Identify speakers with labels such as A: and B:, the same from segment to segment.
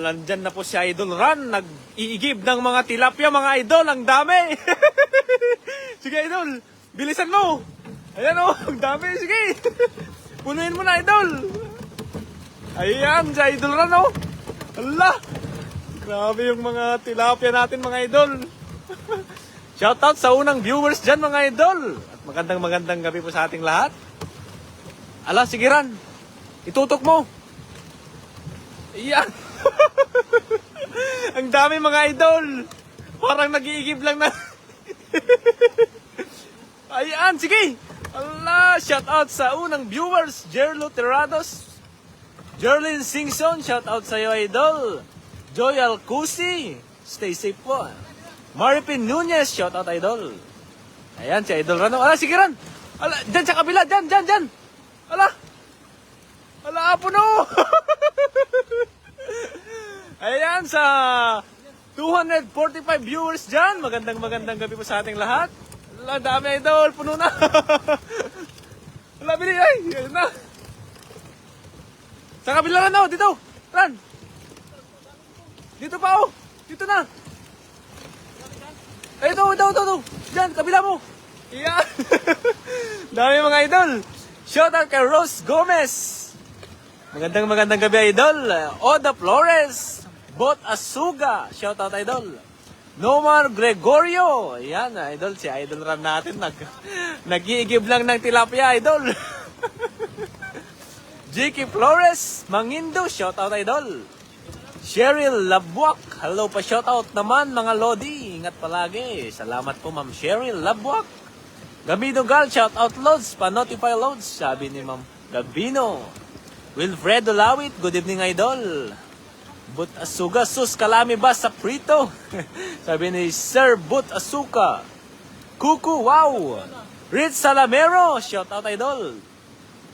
A: nandyan na po si Idol Ran. Nag-iigib ng mga tilapia, mga idol. Ang dami. Sige, idol. Bilisan mo. Ayan o, ang dami. Sige. Punuin mo na, idol. Ayan, si Idol Ran o. Allah. Grabe yung mga tilapia natin, mga idol. Shoutout sa unang viewers dyan, mga idol. At magandang gabi po sa ating lahat. Ala, sige Ran. Itutok mo. Ayan. Ang dami, mga idol. Parang nag-iigib lang na. Ayan, sige. Allah, shoutout sa unang viewers. Jerlo Terrados. Jerlyn Singson, shoutout sa iyo, idol. Joy Alcusi, stay safe po. Maripin Nunez, shoutout, idol. Ayan, si Idol Ran. Ala, sige Ran. Ala, dyan sa kabila, dyan. Ala. Ala, puno. Ayan, sa 245 viewers dyan. Magandang gabi po sa ating lahat. Ala, dami, idol. Puno na. Ala, bili. Ay, ayan na. Sa kabila Ran, dito. Ran. Dito pa, dito na. Ay, ito. Diyan, kabila mo. Iyan. Dami, mga idol. Shoutout kay Rose Gomez. Magandang gabi, idol. Oda Flores. Bot Asuga. Shoutout, idol. Nomar Gregorio. Ayan, idol. Si Idol Ran natin. Nag-iigib lang ng tilapia, idol. Jiki Flores. Mangindo. Shoutout, idol. Cheryl Labuak. Hello pa, shoutout naman mga Lodi. Ingat palagi. Salamat po, Ma'am Cheryl Labuak. Gabino Gal, shoutout Lods. Pa-notify Lods. Sabi ni Ma'am Gabino. Wilfredo Lawit, good evening, idol. But Asuga, sus kalami ba sa prito? Sabi ni Sir But Asuka. Kuku, wow. Rich Salamero, shoutout, idol.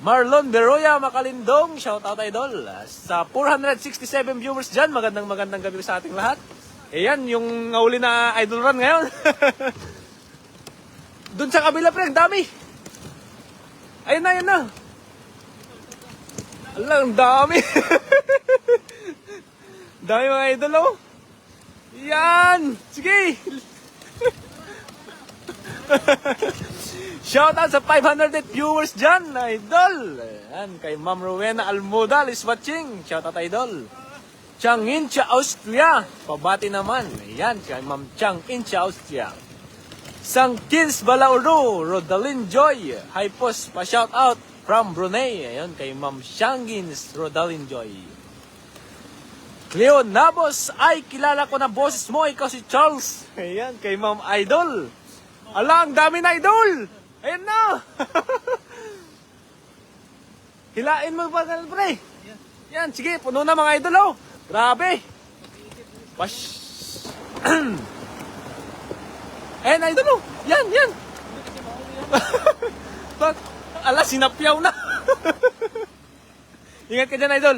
A: Marlon Beroya Makalindong, shoutout, idol. Sa 467 viewers dyan, magandang gabi sa ating lahat. Ayan, yung nauli na Idol Ran ngayon. Doon sa kabila, pre, ang dami. Ayun na. Ala, ang dami. Dami, mga idol, oh. Yan, sige. Shoutout sa 508 viewers dyan, idol. Ayan, kay Ma'am Rowena Almodal is watching. Shoutout, idol. Chang Incha, Austria. Pabati naman. Ayan, kay Ma'am Chang Incha, Austria. Sang Kins Balauro, Rodalyn Joy. Hi post, pa-shoutout from Brunei. Ayan, kay Ma'am Shangins, Rodalyn Joy. Leon Nabos, ay kilala ko na boses mo. Ikaw si Charles. Ayan, kay Ma'am Idol. Ala, ang dami na, idol. Ayan na. Hilain mo ba, pre? Yan, sige, puno na, mga idol, oh. Grabe. Bash. Ayan, idol, oh. Yan. Ala, sinapyaw na. Ingat ka dyan, idol.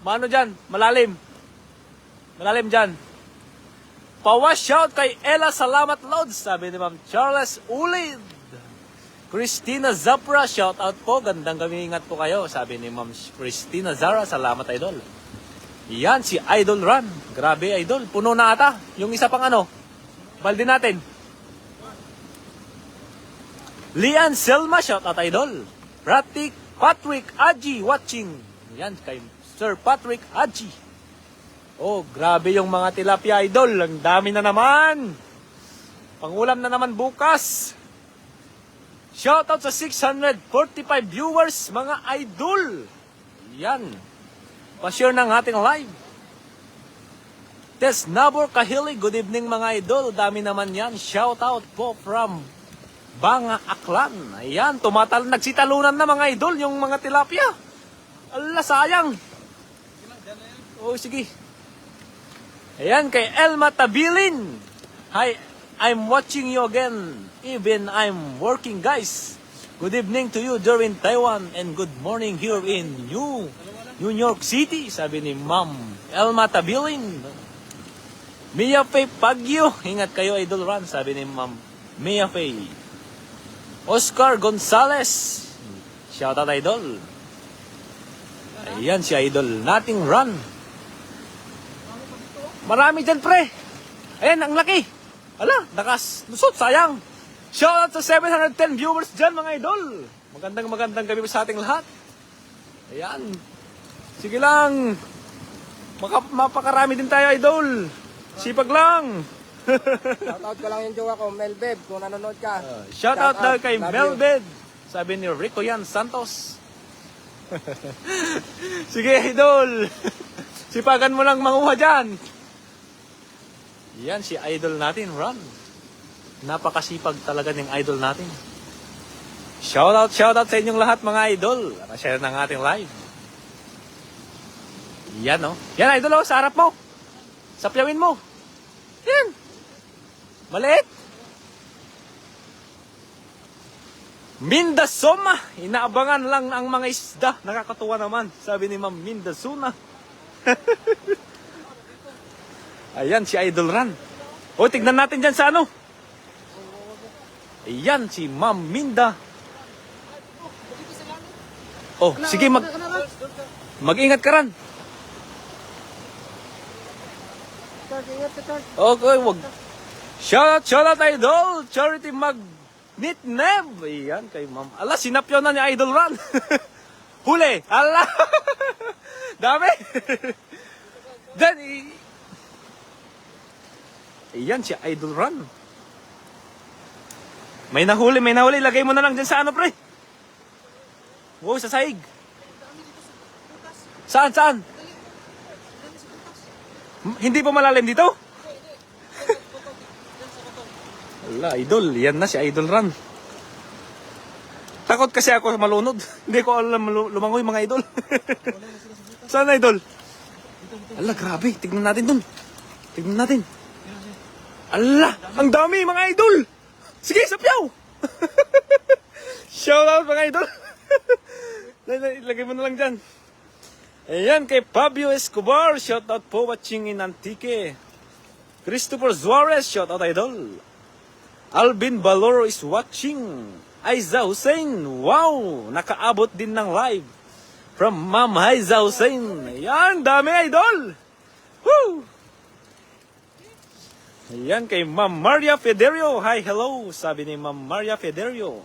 A: Mano dyan? Malalim dyan. Pa-wash out kay Ella Salamat Lods, sabi ni Ma'am Charles Ulid. Christina Zapra, shout out po. Gandang gabi, ingat po kayo, sabi ni Ma'am Christina Zara. Salamat, idol. Yan, si Idol Ran. Grabe, idol. Puno na ata. Yung isa pang balde natin. Lian Selma, shout out, idol. Patrick Aji watching. Yan, kay Sir Patrick Aji. Oh, grabe yung mga tilapia, idol. Ang dami na naman. Pangulam na naman bukas. Shoutout sa 645 viewers, mga idol. Yan. Pa-share ng ating live. Tess Nabor Kahili, good evening, mga idol. Dami naman yan. Shoutout po from Banga Aklan. Ayan, nagsitalunan na, mga idol, yung mga tilapia. Ala, sayang. Oh, sige. Ayan, kay Elma Tabilin. Hi, I'm watching you again. Even I'm working, guys. Good evening to you during Taiwan and good morning here in New York City, sabi ni Ma'am Elma Tabilin. Mia Faye Pagyo, ingat kayo, Idol Ran, sabi ni Ma'am Mia Faye. Oscar Gonzales, shout out, idol. Ayan si Idol nating Ran. Marami dyan, pre. Ayan, ang laki. Ala, nakaslusot, sayang. Shoutout sa 710 viewers dyan, mga idol. Magandang gabi sa ating lahat. Ayan. Sige lang. Mapakarami din tayo, idol. Sipag lang.
B: Shoutout ko lang yung jowa ko, Melbeb, kung nanonood ka.
A: Shoutout daw kay
B: Love you.
A: Melbed. Sabi ni Rico Yan Santos. Sige, idol. Sipagan mo lang manguha dyan. Yan, si idol natin, Ron. Napakasipag talaga ng idol natin. Shoutout sa inyong lahat, mga idol. Share ng ating live. Yan, oh. Yan, idol, oh, sa harap mo. Sapyawin mo. Yan. Maliit. Mindasoma. Inaabangan lang ang mga isda. Nakakatuwa naman. Sabi ni Ma'am Mindasuna. Ayan, si Idol Ran. O, tignan natin dyan sa ano. Ayan, si Ma'am Minda. Oh, sige, mag-ingat ka ran. Okay, wag. Shoutout, Idol. Charity Magnitneb. Ayan, kay Ma'am. Ala, sinapyaw na ni Idol Ran. Huli. Ala. Dami. Then, ayan, si Idol Ran. May nahuli. Lagay mo na lang dyan sa ano, pre. Wow, sa saig. Saan? Hindi pa malalim dito? Wala, Idol. Yan na si Idol Ran. Takot kasi ako malunod. Hindi ko alam lumangoy, mga idol. Saan, Idol? Ala, grabe. Tignan natin dun. Ala, ang dami, mga idol. Sige, sapyaw. Shout out, mga idol. Ilagay mo na lang dyan. Ayan, kay Fabio Escobar. Shout out po, watching in Antique. Christopher Suarez. Shout out, idol. Alvin Baloro is watching. Aiza Hussein. Wow, nakaabot din ng live. From Ma'am Aiza Hussein. Ayan, dami, idol. Woo! Ayan, kay Ma'am Maria Federio. Hi, hello, sabi ni Ma'am Maria Federio.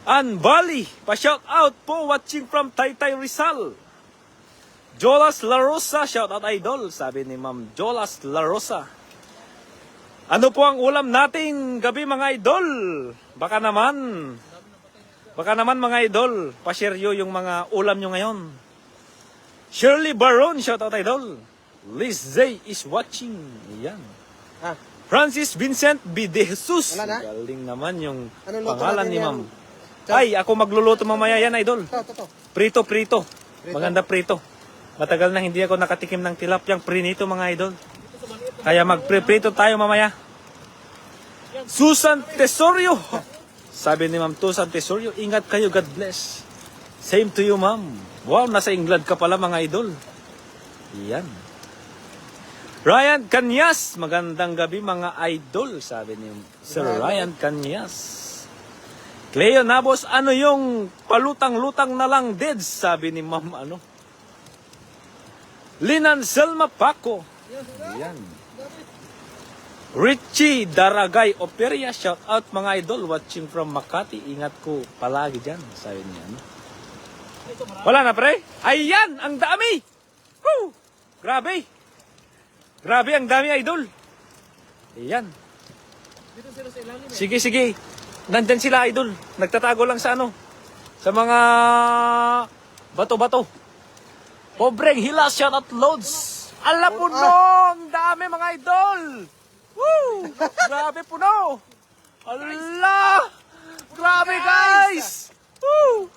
A: Ann Bali, pa-shout out po, watching from Taytay Rizal. Jolas La Rosa, shout out, idol, sabi ni Ma'am Jolas La Rosa. Ano po ang ulam nating gabi, mga idol? Baka naman, mga idol, pa-share nyo yung mga ulam nyo ngayon. Shirley Baron, shout out, idol. Liz Zay is watching. Ayan. Francis Vincent B. De Jesus. Galing naman yung pangalan ni Ma'am. Ay, ako magluluto mamaya yan, idol. Prito. Maganda prito. Matagal na hindi ako nakatikim ng tilapyang prinito, mga idol. Kaya magprito tayo mamaya. Susan Tesorio. Sabi ni Ma'am Susan Tesorio, ingat kayo, God bless. Same to you, Ma'am. Wow, nasa England ka pala, mga idol. Yan. Ryan Canyas, magandang gabi, mga idol, sabi ni Sir Ryan Canyas. Cleo Nabos, ano yung palutang-lutang na lang deads, sabi ni Ma'am ano. Linan Selma Paco. Yan. Richie Daragay Operia, shout out, mga idol, watching from Makati. Ingat ko palagi dyan, sabi niya. Ano? Wala na, pre? Ayan, ang dami! Woo! Grabe! Grabe, ang dami, idol. Ayan. Sige. Nandyan sila, idol. Nagtatago lang sa ano. Sa mga bato-bato. Pobreng hilas, shout out loads. Ala, puno! Ang dami, mga idol. Woo! Grabe, puno. Ala! Grabe, guys! Woo!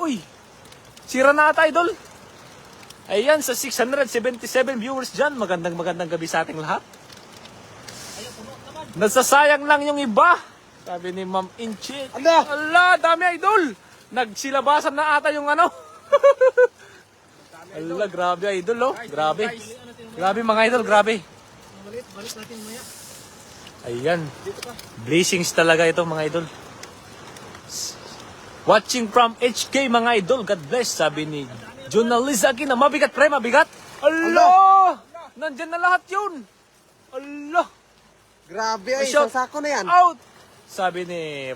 A: Uy! Sira na ata, idol. Ayan, sa 677 viewers dyan. Magandang gabi sa ating lahat. Nasasayang lang yung iba. Sabi ni Ma'am Inchi. Ala, dami, idol. Nagsilabasan na ata yung ano. Ala, grabe, idol, oh. Grabe. Grabe, mga idol, grabe. Ayan. Blessings talaga ito, mga idol. Watching from HK, mga idol. God bless, sabi ni Jonaliza Aquino. Mabigat, pre, mabigat. Allah! Nandyan na lahat yun. Allah!
B: Grabe ay,
A: Shot
B: isang sako na yan.
A: Out! Sabi ni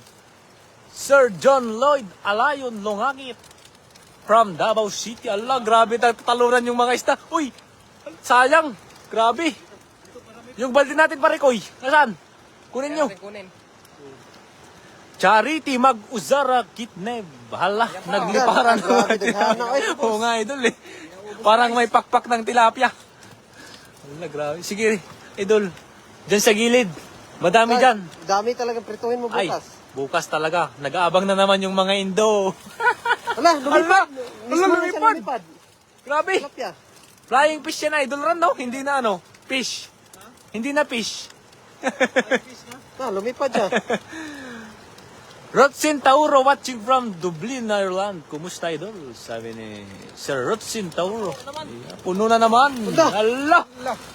A: Sir John Lloyd Alayon Longangit from Davao City. Allah, grabe talunan yung mga isda. Uy, sayang. Grabe. Yung balde natin pare, Koy. Nasaan? Kunin nyo.
B: Kunin.
A: Charity Mag-Uzara Kitneb. Hala, nagliparan.
B: Grabe, daghana, ay.
A: Oo nga, idol eh. Parang may pakpak ng tilapia. Hala, grabe. Sige, idol. Diyan sa gilid. Madami dyan.
B: Dami talagang prituhin mo
A: Ay,
B: bukas.
A: bukas talaga. Nag-aabang na naman yung mga Indo.
B: Hala, lumipad.
A: Hala,
B: Mismo na siya
A: lumipad.
B: lumipad.
A: Grabe.
B: Tilapia.
A: Flying fish yan, idol ran, no? Hindi na ano, fish. Hindi na fish.
B: Lumipad siya.
A: Rotsin Tauro watching from Dublin, Ireland. Kumusta, idol? Sabi ni Sir Rotsin Tauro. Yeah, puno na naman. Hala.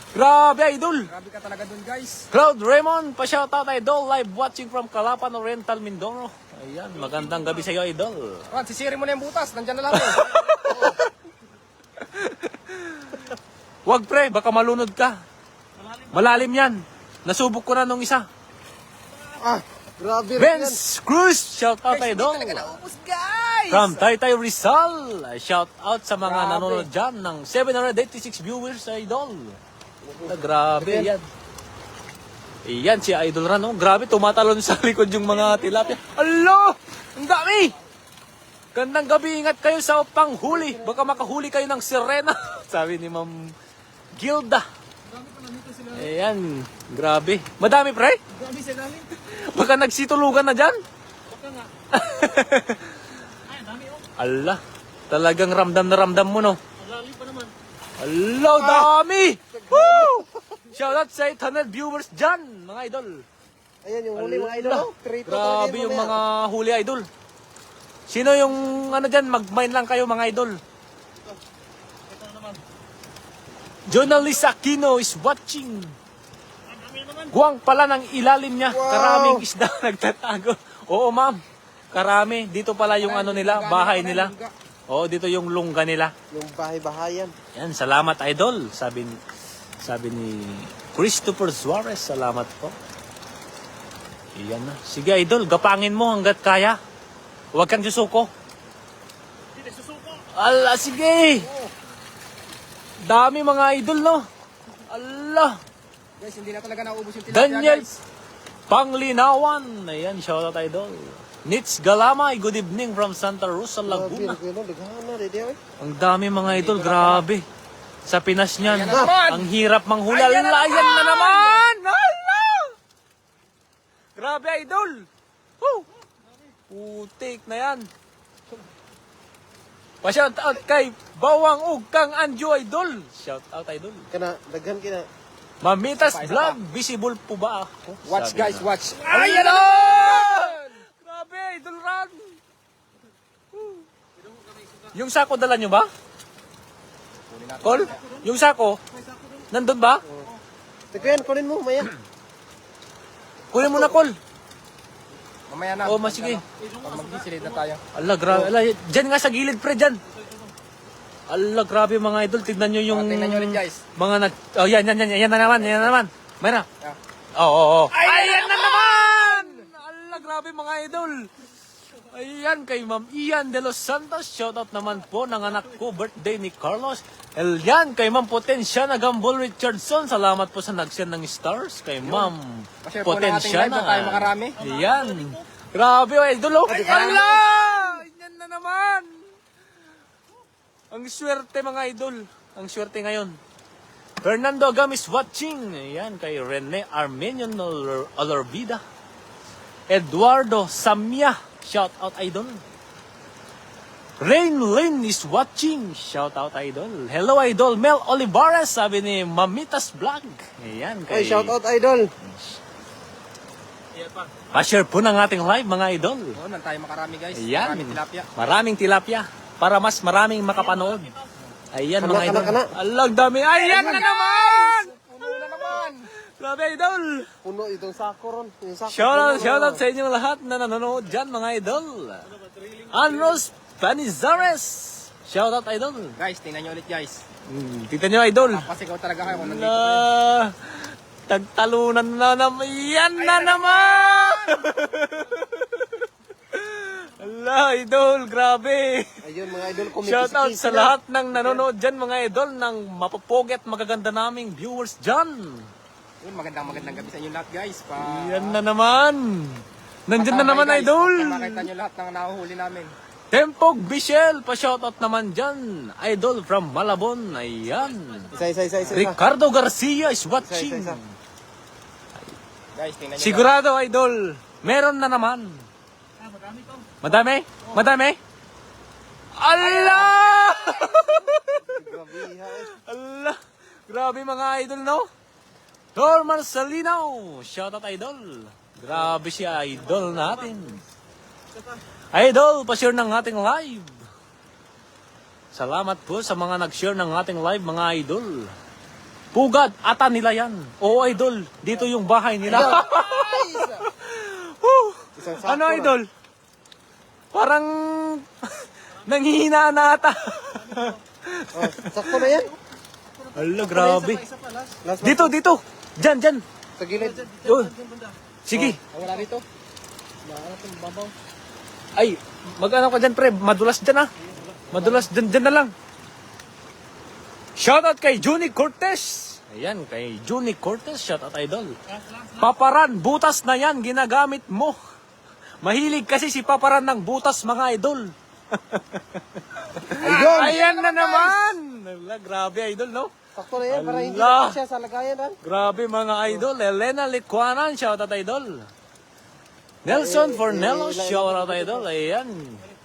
A: Grabe, idol.
B: Grabe ka talaga dun, guys.
A: Cloud Raymond, pa-shoutout, idol. Live watching from Calapan Oriental, Mindoro. Ayan, magandang gabi sa iyo, idol.
B: Juan, sisiri mo na yung butas. Nandyan na lang eh.
A: Wag pre, baka malunod ka. Malalim yan. Nasubok ko na nung isa.
B: Grabe rin yan.
A: Vince Cruz, shout out idol.
B: Naubos, guys!
A: From Taytay Rizal, shout out sa mga
B: Grabe.
A: nanonood dyan ng 786 viewers idol. Grabe yan. Iyan si Idol Ran, oh. Grabe, tumatalon sa likod yung mga tilapia. Alo! Ang dami! Gandang gabi, ingat kayo sa panghuli. Baka makahuli kayo ng sirena. Sabi ni Ma'am Gilda. Ayan, grabe. Madami, pre?
B: Grabe siya namin.
A: Baka nagsitulugan na dyan?
B: Baka nga. Ay, dami oh.
A: Allah, talagang ramdam na ramdam mo, no?
B: Lalim pa naman.
A: Allah, dami! Woo! Shoutout sa 800 viewers dyan, mga idol.
B: Ayan yung huli mga idol.
A: Allah,
B: Oh, Trito
A: grabe
B: talaga
A: yung
B: mamaya.
A: mga huli idol. Sino yung ano dyan, mag-mine lang kayo mga idol.
B: Ito naman.
A: Journalist Aquino is watching. Guwang pala ng ilalim niya.
B: Wow.
A: Karaming isda nagtatago. Oo ma'am, karami. Dito pala yung ano nila, bahay nila. Oo, dito yung lungga nila.
B: Yung bahay-bahayan.
A: Yan, salamat idol. Sabi ni Christopher Suarez, salamat po. Iyan na. Sige idol, gapangin mo hanggat kaya. Huwag kang susuko.
B: Hindi, susuko.
A: Ala, sige. Dami mga idol, no? Allah.
B: Guys, hindi na talaga naubos yung tilapia,
A: Daniel
B: guys.
A: Panglinawan. Ayan, shoutout idol. Nits Galamay, good evening from Santa Rosa, Laguna.
B: Grabe, daghana, ready ay.
A: Ang dami mga idol, grabe. Sa Pinas niyan,
B: Ayan na naman.
A: ang hirap manghula.
B: Ayan na
A: Ayan na naman! Hala! Grabe idol! Woo! Putik na yan. Pa-shout out kay Bawang Ug Kang Anjo idol. Shout out idol.
B: Kana, daghan kina.
A: Mamitas Vlog, visible po ba ako?
B: Watch
A: Sabi
B: guys,
A: na.
B: watch.
A: Ayan na naman! Grabe, idol run! Yung sako dala nyo ba? Col? Yung sako? Nandun ba?
B: Tigyan, kunin mo, maya.
A: Kunin mo na, Col.
B: Mamaya na.
A: Oo, sige.
B: Pag mag-desilid na tayo.
A: Ala, grabe. Ala, dyan nga sa gilid, pre, dyan. Ala, grabe mga idol. Tignan nyo yung...
B: Tingnan nyo rin, guys.
A: Mga nag... Oh, yan na naman, yan na naman. Mayra.
B: Yeah.
A: Oo. Ayan na naman! Ala, grabe mga idol. Ayan, kay Ma'am Ian de los Santos. Shoutout naman po ng anak ko, birthday ni Carlos. Yan, kay Ma'am Potensiana Gambol Richardson. Salamat po sa nag-send ng stars. Kay Ma'am
B: Pa-share po ng ating live na tayo makarami.
A: Yan. Grabe, idol. Oh. Ala! Yan na naman. Ang swerte mga idol. Ang swerte ngayon. Fernando Agam is watching. Ayan, kay Rene Armenian Alorbida. Eduardo Samia. Shout out idol. Rain Lynn is watching. Shout out idol. Hello idol. Mel Olivares. Sabi ni Mamitas Vlog. Ayan,
B: Ay,
A: kay...
B: shout out idol.
A: Pa-share po ng ating live mga idol.
B: Oo, nan tayo makarami, guys.
A: Ayan.
B: Maraming tilapia.
A: Maraming tilapia. Para mas maraming makapanood. Ayan mga idol.
B: Kana.
A: Alag dami. Ayan na naman!
B: Puno na naman.
A: Grabe idol.
B: Puno itong sako ron. Yung sako,
A: Shoutout sa inyong lahat na nanonood dyan mga idol. Anros Panizares Shoutout, idol.
B: Guys, tingnan nyo ulit guys.
A: Tita nyo, idol.
B: Papasigaw talaga kayo kung nandito kayo.
A: Tagtalunan na naman. Yan na naman! Ala, idol, grabe.
B: Ayun mga idol,
A: Shoutout sa lahat ng nanonood dyan, mga idol, ng mapapogi at magaganda naming viewers dyan.
B: Ayun, magandang gabi sa inyo lahat guys.
A: Yan na naman. Nandyan na naman,
B: guys,
A: idol.
B: makita nyo lahat ng nahuhuli namin.
A: Tempog Bishel, pa-shoutout naman dyan. Idol from Malabon, ayan.
B: Isa.
A: Ricardo Garcia is watching.
B: Isa. Guys, tingnan nyo.
A: Sigurado, idol, meron na naman. Madami? Madami? Allah! Allah! Grabe mga idol, no? Norman Salinaw, shoutout idol. Grabe siya, idol natin. Idol, pa-share ng ating live. Salamat po sa mga nag-share ng ating live, mga idol. Pugad, ata nila yan. Oo, idol, dito yung bahay nila. Ano, idol? Parang nanghihina na ata.
B: Sakto na yan.
A: Hala, grabe. Dito. Diyan.
B: Sa gilid.
A: Yun. Sige.
B: Wala dito.
A: Ay, mag-ano ka dyan, pre. Madulas dyan, ah. Madulas dyan na lang. Shoutout kay Juni Cortez. Ayan, kay Juni Cortez. Shoutout, idol. Paparan, butas na yan, ginagamit mo. Mahilig kasi si Paparan ng butas, mga idol.
B: Ayun.
A: Ayan na naman. Hala, grabe, idol, no?
B: Sakto na yan, para hindi
A: Allah.
B: na siya sa lagayan ran.
A: Grabe, mga idol. Elena Licuanan, shoutout, idol. Nelson Fornello, shoutout, idol. Ayan.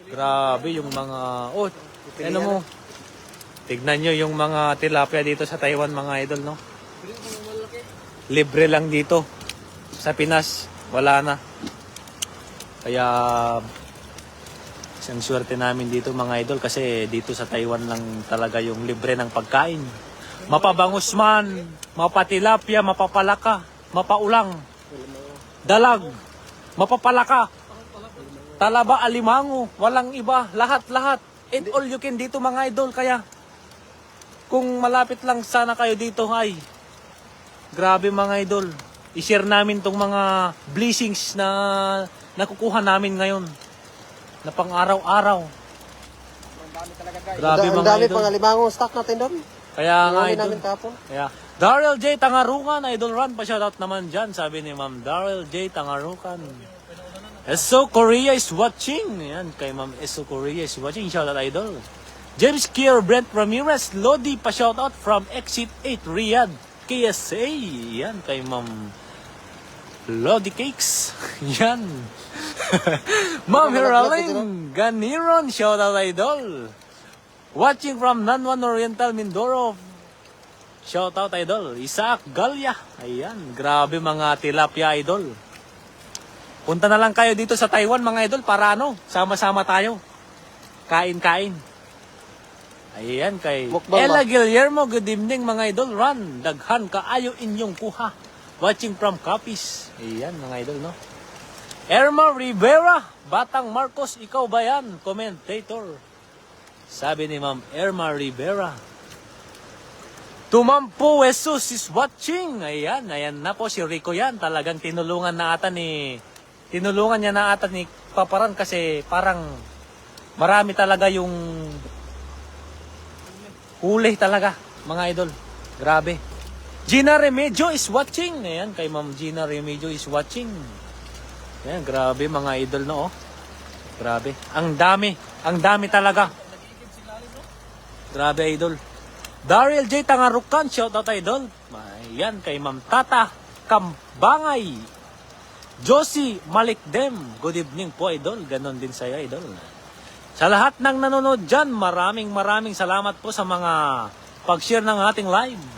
A: Grabe yung mga... Oh, ano mo? Tignan nyo yung mga tilapia dito sa Taiwan, mga idol, no? Libre lang dito. Sa Pinas, wala na. Kaya, isang swerte namin dito, mga idol, kasi dito sa Taiwan lang talaga yung libre ng pagkain. Mapabangus man, mapatilapia, mapapalaka, mapaulang, dalag, mapapalaka, talaba, alimango, walang iba, lahat. And all you can dito, mga idol. Kaya, kung malapit lang sana kayo dito, ay, grabe mga idol. I-share namin tong mga blessings na nakukuha namin ngayon. Na pang araw-araw.
B: Ang dami talaga guys.
A: Grabe
C: Ang
A: mga
C: dami
A: idol.
C: pang alimango stock natin doon.
A: Kaya nga
C: Inuwi
A: idol.
C: namin kapon.
A: Kaya, Daryl J. Tangarungan, Idol Run, pa-shoutout naman dyan. Sabi ni Ma'am Daryl J. Tangarungan. Eso Korea is watching. Yan, kay Ma'am Eso Korea is watching. Shoutout, Idol. James Kier, Brent Ramirez, Lodi, pa-shoutout from Exit 8, Riyadh, KSA. Yan, kay Ma'am Lodi Cakes. Yan. Ma'am Heraline Ganiron, shoutout, Idol. Watching from Nanwan Oriental, Mindoro. Shoutout, idol. Isaac Galya. Ayan, grabe mga tilapia, idol. Punta na lang kayo dito sa Taiwan, mga idol, para ano, sama-sama tayo. Kain-kain. Ayan, kay
C: Mukbang
A: Ella
C: ba?
A: Guillermo, good evening, mga idol. Run, daghan kaayo inyong kuha. Watching from Capiz. Ayan, mga idol, no? Erma Rivera, Batang Marcos, ikaw ba yan? Commentator. Sabi ni Ma'am Erma Rivera. Tumampo Jesus is watching. Ayan na po si Rico yan. Talagang tinulungan niya na ata ni Paparan kasi parang marami talaga yung huli talaga, mga idol. Grabe. Gina Remedio is watching. Ayan, kay Ma'am Gina Remedio is watching. Ayan, grabe mga idol, no? Oh. Grabe. Ang dami talaga. Grabe, idol. Daryl J. Tangarukan, shoutout, idol. Ayan, kay Ma'am Tata Kambangay. Josie Malikdem, good evening po, idol. Ganon din sa'yo, idol. Sa lahat ng nanonood dyan, maraming salamat po sa mga pag-share ng ating live.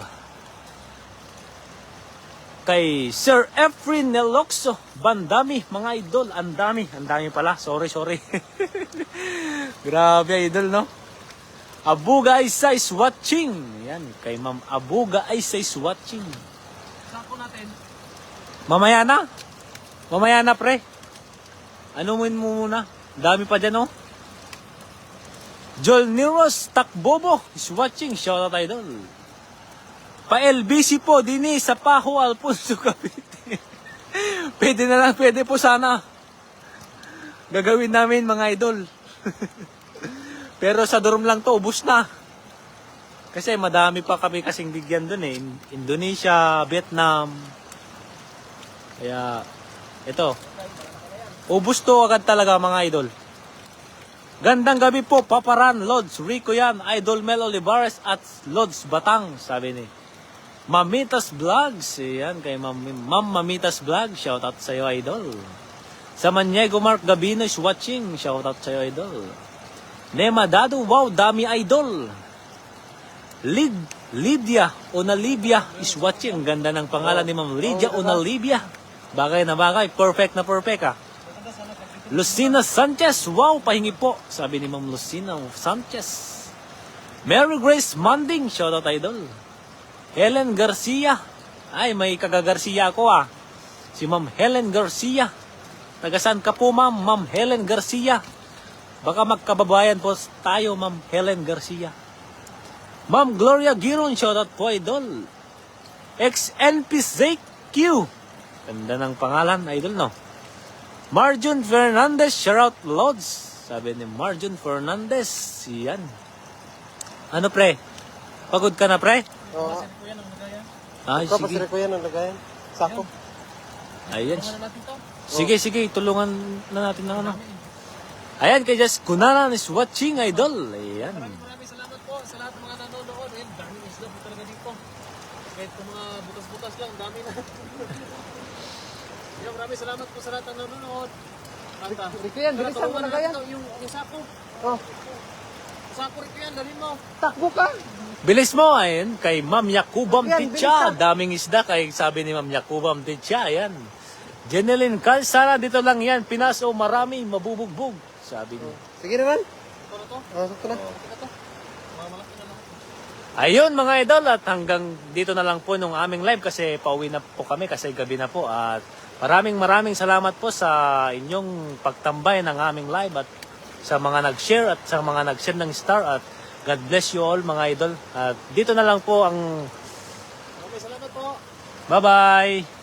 A: Kay Sir Efren Neloxo, Bandami, mga idol. Ang dami pala. Sorry. Grabe, idol, no? Abuga Isa is watching. Yan, kay Ma'am Abuga Isa is watching. Sako natin. Mamaya na, pre. Ano mo muna? Dami pa dyan, oh. Joel Niros Takbobo is watching. Shoutout idol. Pa-LBC po, dini sa Paho, Alfonso, Cavite. Pwede na lang, pwede po sana. Gagawin namin mga idol. Pero sa dorm lang to, ubus na. Kasi madami pa kami kasing bigyan dun eh. Indonesia, Vietnam. Kaya, ito. Ubus to agad talaga mga idol. Gandang gabi po, Paparan, Lods, Rico yan, Idol Mel Olivares at Lods Batang, sabi ni Mamitas Vlogs. Yan, kay Ma'am Mamitas Vlog, shoutout sa iyo idol. Sa Maniego Mark Gabino is watching, shoutout sa iyo idol. Nema Dado, wow, dami idol. Lydia Onalibia is watching. Ang ganda ng pangalan ni Ma'am Lydia Onalibia. Bagay na bagay, perfect na perfect ah. Lucina Sanchez, wow, pahingi po, sabi ni Ma'am Lucina Sanchez. Mary Grace Manding, shoutout idol. Helen Garcia, ay may kaga-Garcia ako ah. Si Ma'am Helen Garcia. Tagasan ka po ma'am, Ma'am Helen Garcia. Baka magkababayan po tayo, Ma'am Helen Garcia. Ma'am Gloria Giron, shoutout po idol. XNP ZQ, ganda ng pangalan idol no. Marjun Fernandez, shoutout Lods. Sabi ni Marjun Fernandez. Yan. Ano pre? Pagod ka na pre?
B: Oo.
A: Ay,
B: Kapag
A: sige.
B: ko yan ang lagayan. Sako.
A: Ayan. Sige, sige. Tulungan na natin ng ano. Ayan, kay Just Kunanan is watching idol. Ayan.
C: Maraming salamat po sa lahat ng mga nanonood. Ayan, daming isda po talaga dito. Kahit kung mga butas-butas lang, dami na. Ayan, maraming salamat po sa lahat ng nanonood.
B: Rico yan, bilisan mo lagayan.
C: Yung sako.
B: Oh,
C: Sako Rico yan, dalhin mo.
B: takbo ka.
A: Bilis mo, ayan. Kay Ma'am Yakubam
B: Ayan,
A: Ticha.
B: bilisan.
A: Daming isda. Kay sabi ni Ma'am Yakubam Ticha. Ayan. Jeneline Cal, sana dito lang yan. Pinaso, marami, mabubugbog. Sabi niya.
B: Sige naman.
C: Ito na to.
B: Oh, sakto na.
C: Ito. Mga malaki na lang.
A: Ayun mga idol, at hanggang dito na lang po nung aming live kasi pauwi na po kami kasi gabi na po. At maraming salamat po sa inyong pagtambay ng aming live at sa mga nag-share at sa mga nag-send ng star at God bless you all mga idol. At dito na lang po ang
C: Maraming salamat po.
A: bye-bye!